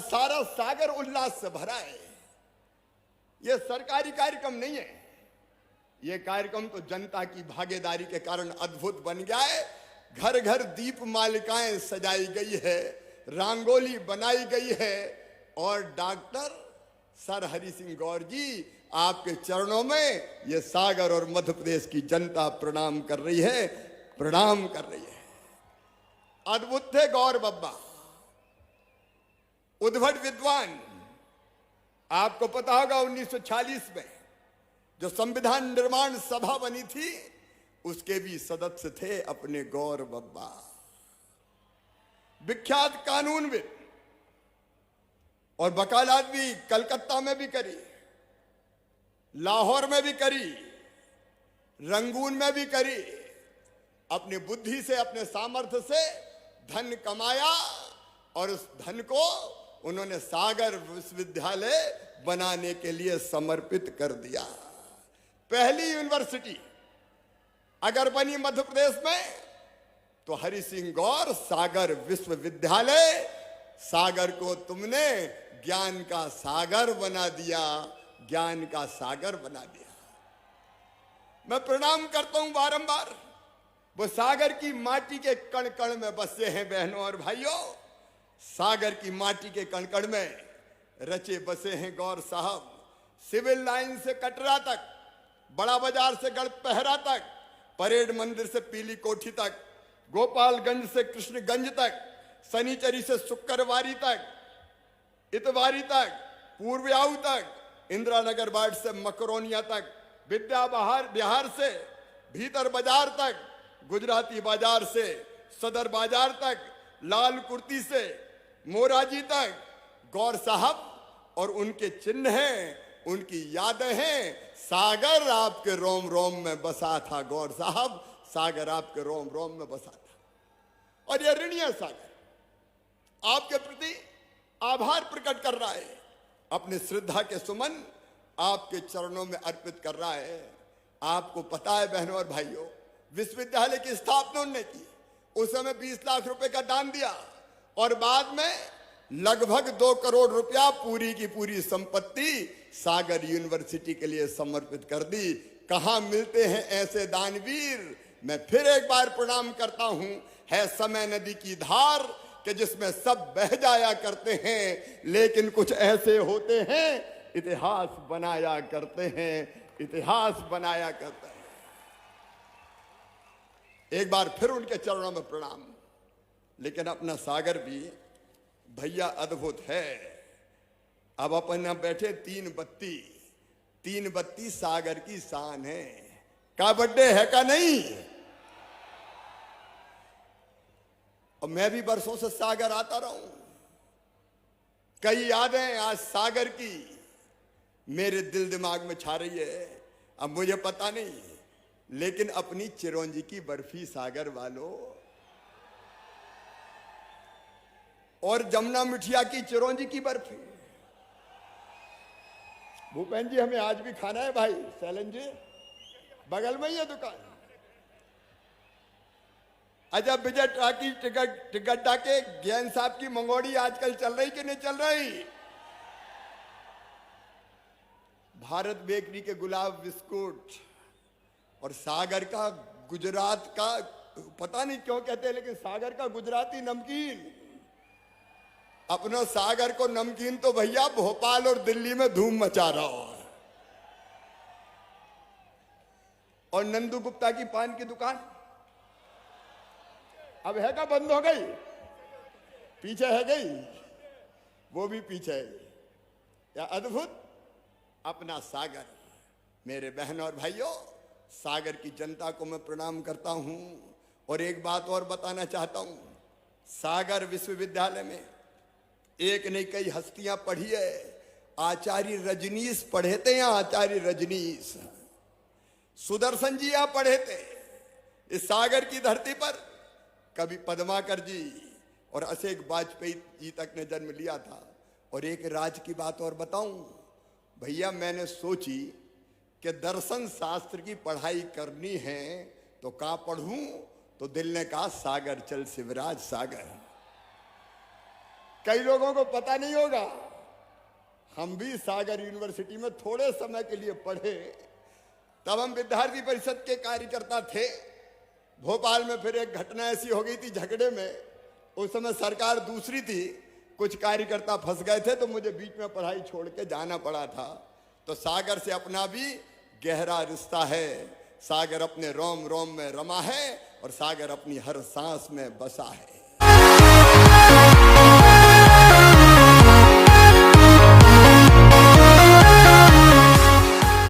सारा सागर उल्लास से भरा है। यह सरकारी कार्यक्रम नहीं है, यह कार्यक्रम तो जनता की भागीदारी के कारण अद्भुत बन गया है। घर घर दीप मालिकाएं सजाई गई है, रंगोली बनाई गई है और डॉक्टर सर हरि सिंह गौर जी आपके चरणों में यह सागर और मध्य प्रदेश की जनता प्रणाम कर रही है, प्रणाम कर रही है। अद्भुत थे गौर बब्बा, उद्भट विद्वान। आपको पता होगा 1946 में जो संविधान निर्माण सभा बनी थी उसके भी सदस्य थे अपने गौर बब्बा। विख्यात कानूनविद और वकालत भी कलकत्ता में भी करी, लाहौर में भी करी, रंगून में भी करी। अपनी बुद्धि से, अपने सामर्थ्य से धन कमाया और उस धन को उन्होंने सागर विश्वविद्यालय बनाने के लिए समर्पित कर दिया। पहली यूनिवर्सिटी अगर बनी मध्य प्रदेश में तो हरि सिंह गौर सागर विश्वविद्यालय। सागर को तुमने ज्ञान का सागर बना दिया, ज्ञान का सागर बना दिया। मैं प्रणाम करता हूं बारंबार। वो सागर की माटी के कण कण में बसे हैं बहनों और भाइयों। सागर की माटी के कण कण में रचे बसे हैं गौर साहब। सिविल लाइन से कटरा तक, बड़ा बाजार से गढ़पहरा तक, परेड मंदिर से पीली कोठी तक, गोपालगंज से कृष्णगंज तक, सनीचरी से शुक्रवारी तक, इतवारी तक, पूर्व्याऊ तक, इंदिरा नगर वार्ड से मकरोनिया तक, विद्या बिहार से भीतर बाजार तक, गुजराती बाजार से सदर बाजार तक, लाल कुर्ती से मोराजी तक गौर साहब और उनके चिन्ह हैं, उनकी यादें हैं। सागर आपके रोम रोम में बसा था गौर साहब, सागर आपके रोम रोम में बसा था। और यह ऋणीय सागर आपके प्रति आभार प्रकट कर रहा है, अपने श्रद्धा के सुमन आपके चरणों में अर्पित कर रहा है। आपको पता है बहनों और भाइयों, विश्वविद्यालय की स्थापना उन्होंने की, उस समय 20 लाख रुपए का दान दिया और बाद में लगभग 2 करोड़ रुपया पूरी की पूरी संपत्ति सागर यूनिवर्सिटी के लिए समर्पित कर दी। कहां मिलते हैं ऐसे दानवीर। मैं फिर एक बार प्रणाम करता हूं। है समय नदी की धार कि जिसमें सब बह जाया करते हैं, लेकिन कुछ ऐसे होते हैं इतिहास बनाया करते हैं, इतिहास बनाया करते हैं। एक बार फिर उनके चरणों में प्रणाम। लेकिन अपना सागर भी भैया अद्भुत है। अब अपन यहां बैठे 3 बत्ती सागर की शान है। का बर्थडे है का नहीं? और मैं भी बरसों से सागर आता रहा हूं। कई यादें आज सागर की मेरे दिल दिमाग में छा रही है। अब मुझे पता नहीं, लेकिन अपनी चिरौंजी की बर्फी सागर वालों और जमुना मिठिया की चिरौंजी की बर्फी, भूपेन जी हमें आज भी खाना है भाई। सैलन जी बगल में ही है दुकान। अच्छा, विजय टाकी टिकट के ज्ञान साहब की मंगोड़ी आजकल चल रही कि नहीं चल रही? भारत बेकरी के गुलाब बिस्कुट और सागर का गुजरात का, पता नहीं क्यों कहते हैं, लेकिन सागर का गुजराती नमकीन। अपना सागर को नमकीन तो भैया भोपाल और दिल्ली में धूम मचा रहा हो। और नंदू गुप्ता की पान की दुकान अब है का बंद हो गई? पीछे है गई, वो भी पीछे है। या अद्भुत अपना सागर। मेरे बहन और भाइयों, सागर की जनता को मैं प्रणाम करता हूं और एक बात और बताना चाहता हूं। सागर विश्वविद्यालय में एक नहीं कई हस्तियां पढ़ी है। आचार्य रजनीश पढ़े थे यहाँ, आचार्य रजनीश। सुदर्शन जी यहाँ पढ़े थे। इस सागर की धरती पर कभी पद्माकर जी और अशोक वाजपेयी जी तक ने जन्म लिया था। और एक राज की बात और बताऊं भैया, मैंने सोची कि दर्शन शास्त्र की पढ़ाई करनी है तो कहाँ पढ़ूं, तो दिल ने कहा सागर चल शिवराज सागर। कई लोगों को पता नहीं होगा, हम भी सागर यूनिवर्सिटी में थोड़े समय के लिए पढ़े, तब हम विद्यार्थी परिषद के कार्यकर्ता थे। भोपाल में फिर एक घटना ऐसी हो गई थी झगड़े में, उस समय सरकार दूसरी थी, कुछ कार्यकर्ता फंस गए थे तो मुझे बीच में पढ़ाई छोड़ के जाना पड़ा था। तो सागर से अपना भी गहरा रिश्ता है, सागर अपने रोम रोम में रमा है और सागर अपनी हर सांस में बसा है।